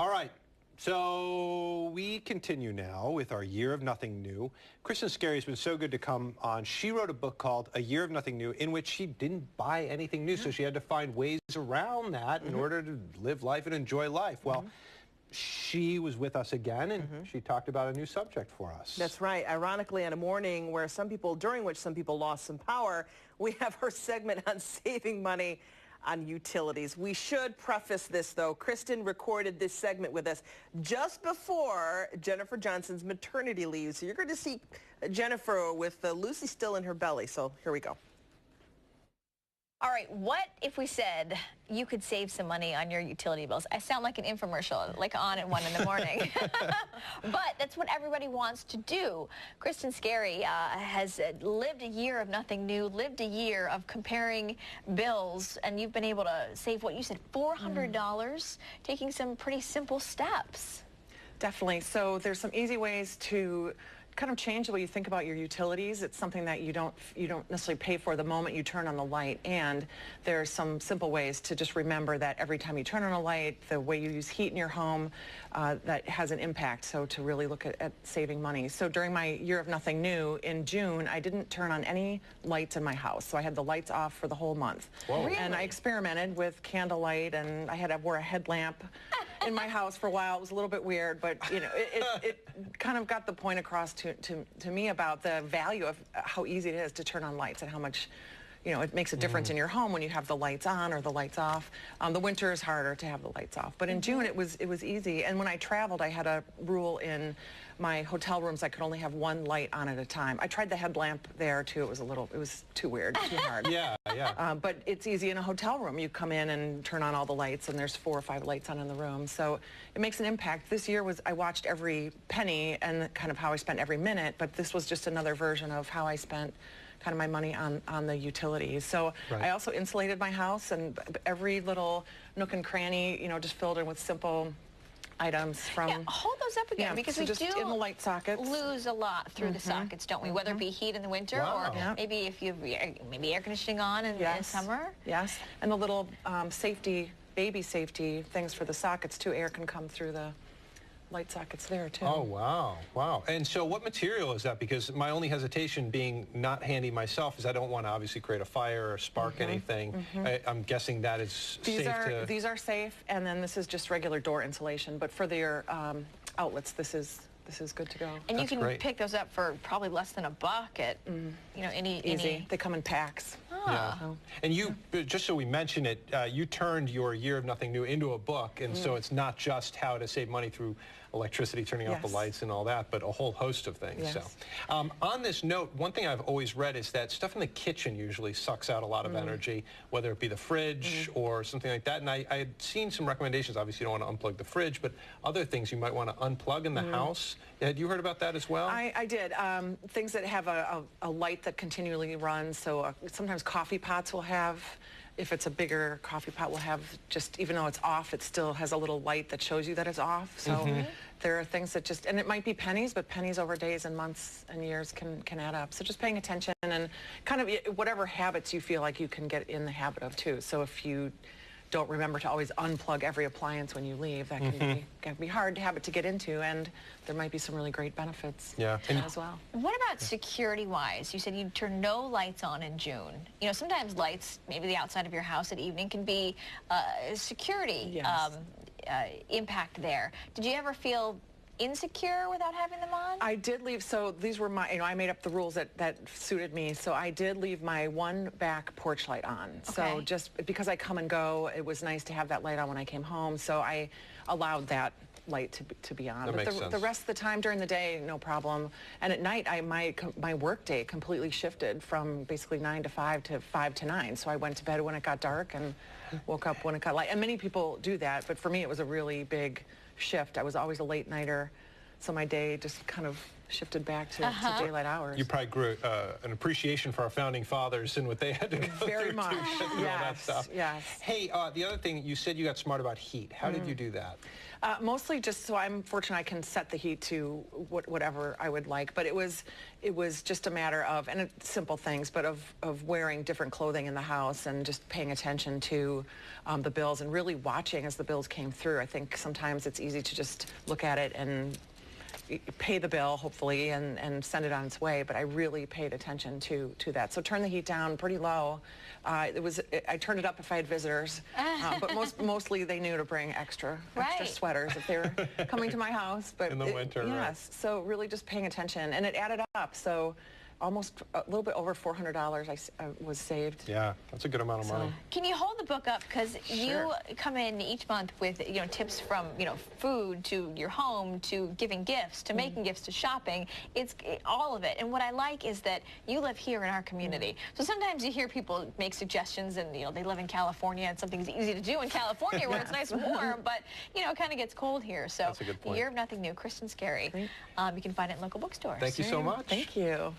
All right. So we continue now with our Year of Nothing New. Kristen Skarie has been so good to come on. She wrote a book called A Year of Nothing New in which she didn't buy anything new, so she had to find ways around that in order to live life and enjoy life. Well, she was with us again, and she talked about a new subject for us. That's right. Ironically, on a morning where during which some people lost some power, we have her segment on saving money on utilities. We should preface this, though. Kristen recorded this segment with us just before Jennifer Johnson's maternity leave. So you're going to see Jennifer with Lucy still in her belly. So here we go. All right, what if we said you could save some money on your utility bills? I sound like an infomercial, like on at 1 in the morning. But that's what everybody wants to do. Kristen Skarie has lived a year of nothing new, lived a year of comparing bills, and you've been able to save, what you said, $400, taking some pretty simple steps. Definitely. So there's some easy ways to kind of change the way you think about your utilities. It's something that you don't necessarily pay for the moment you turn on the light, and there are some simple ways to just remember that every time you turn on a light, the way you use heat in your home, that has an impact. So to really look at saving money. So during my Year of Nothing New in June, I didn't turn on any lights in my house. So I had the lights off for the whole month. Whoa. Really? And I experimented with candlelight, and I wore a headlamp in my house for a while. It was a little bit weird, but you know, it kind of got the point across to me about the value of how easy it is to turn on lights and how much, you know, it makes a difference in your home when you have the lights on or the lights off. The winter is harder to have the lights off, but in June it was easy. And when I traveled, I had a rule in my hotel rooms I could only have one light on at a time. I tried the headlamp there too. It was too weird, too hard. Yeah. But it's easy in a hotel room. You come in and turn on all the lights, and there's 4 or 5 lights on in the room. So it makes an impact. This year I watched every penny and kind of how I spent every minute, but this was just another version of how I spent kind of my money on the utilities. So I also insulated my house, and every little nook and cranny, you know, just filled in with simple items from... Yeah, hold those up again, because so we just do in the light sockets. Lose a lot through the sockets, don't we? Whether it be heat in the winter or maybe if you have maybe air conditioning on in summer. Yes, and the little baby safety things for the sockets too. Air can come through the light sockets there too. Oh, wow. And so what material is that? Because my only hesitation, being not handy myself, is I don't want to obviously create a fire or spark anything. I'm guessing that is safe. These are safe, and then this is just regular door insulation. But for their outlets, this is good to go. And you can pick those up for probably less than $1 at you know, easy. They come in packs. Yeah. And you, just so we mention it, you turned your Year of Nothing New into a book, and so it's not just how to save money through electricity, turning off the lights and all that, but a whole host of things. So, on this note, one thing I've always read is that stuff in the kitchen usually sucks out a lot of energy, whether it be the fridge or something like that. And I had seen some recommendations. Obviously, you don't want to unplug the fridge, but other things you might want to unplug in the house. Had you heard about that as well? I did. Things that have a light that continually runs. So sometimes coffee pots will have, if it's a bigger coffee pot, will have, just even though it's off, it still has a little light that shows you that it's off. So there are things that just, and it might be pennies, but pennies over days and months and years can add up. So just paying attention and kind of whatever habits you feel like you can get in the habit of too. So if you don't remember to always unplug every appliance when you leave, that can be hard habit to get into, and there might be some really great benefits as well. What about security-wise? You said you turn no lights on in June. You know, sometimes lights, maybe the outside of your house at evening, can be security impact there. Did you ever feel insecure without having them on? I did leave, so these were my, you know, I made up the rules that suited me, so I did leave my one back porch light on. So just because I come and go, it was nice to have that light on when I came home, so I allowed that light to be on. But the rest of the time during the day, no problem. And at night, my work day completely shifted from basically 9 to 5 to 5 to 9. So I went to bed when it got dark and woke up when it got light. And many people do that, but for me, it was a really big shift. I was always a late nighter So my day just kind of shifted back to daylight hours. You probably grew an appreciation for our founding fathers and what they had to go Very through much. to get through all that stuff. Yes. Hey, the other thing, you said you got smart about heat. How did you do that? Mostly just so I'm fortunate I can set the heat to whatever I would like, but it was just a matter of, and it's simple things, but of wearing different clothing in the house and just paying attention to the bills and really watching as the bills came through. I think sometimes it's easy to just look at it and pay the bill, hopefully, and send it on its way, but I really paid attention to that. So turn the heat down pretty low. I turned it up if I had visitors, but mostly they knew to bring extra sweaters if they were coming to my house. But in the winter, yes. right. So really just paying attention, and it added up. So almost a little bit over $400 I was saved. Yeah, that's a good amount of money. Can you hold the book up? Because you come in each month with tips from food to your home to giving gifts to making gifts to shopping. It's all of it. And what I like is that you live here in our community. So sometimes you hear people make suggestions and they live in California and something's easy to do in California where it's nice and warm, but it kind of gets cold here. So that's a good point. Year of Nothing New, Kristen Skarie. You can find it in local bookstores. Thank you so much. Thank you.